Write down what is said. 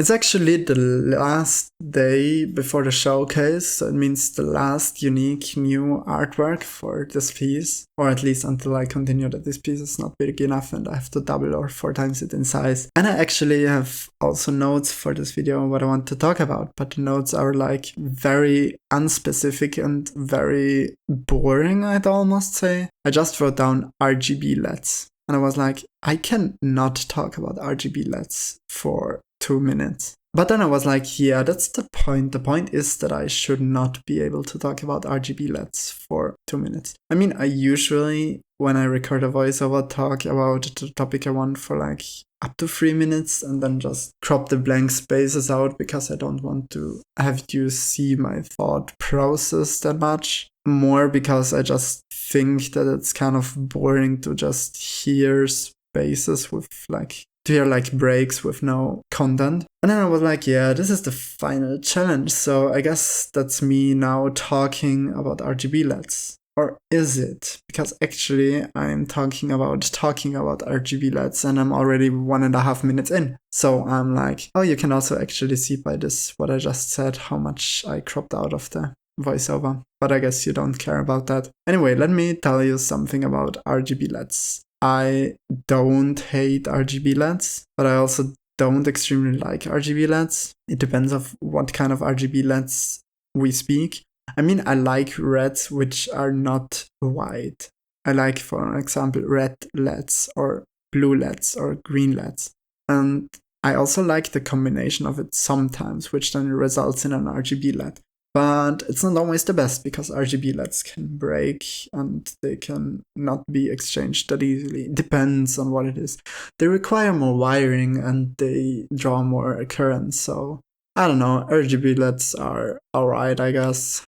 It's actually the last day before the showcase, so it means the last unique new artwork for this piece, or at least until I continue that this piece is not big enough and I have to double or 4 times it in size. And I actually have also notes for this video on what I want to talk about, but the notes are like very unspecific and very boring, I'd almost say. I just wrote down RGB LEDs. And I was like, I can not talk about RGB LEDs for 2 minutes. But then I was like, yeah, that's the point. The point is that I should not be able to talk about RGB LEDs for 2 minutes. I mean, I usually, when I record a voiceover, talk about the topic I want for like up to 3 minutes and then just crop the blank spaces out because I don't want to have you see my thought process that much. More because I just think that it's kind of boring to just hear spaces with like, to hear like breaks with no content. And then I was like, yeah, this is the final challenge. So I guess that's me now talking about RGB LEDs. Or is it? Because actually I'm talking about RGB LEDs and I'm already 1.5 minutes in. So I'm like, oh, you can also actually see by this, what I just said, how much I cropped out of the voiceover. But I guess you don't care about that. Anyway, let me tell you something about RGB LEDs. I don't hate RGB LEDs, but I also don't extremely like RGB LEDs. It depends on what kind of RGB LEDs we speak. I mean, I like reds which are not white. I like, for example, red LEDs or blue LEDs or green LEDs. And I also like the combination of it sometimes, which then results in an RGB LED. But it's not always the best because RGB LEDs can break and they can not be exchanged that easily. It depends on what it is. They require more wiring and they draw more current. So I don't know, RGB LEDs are alright, I guess.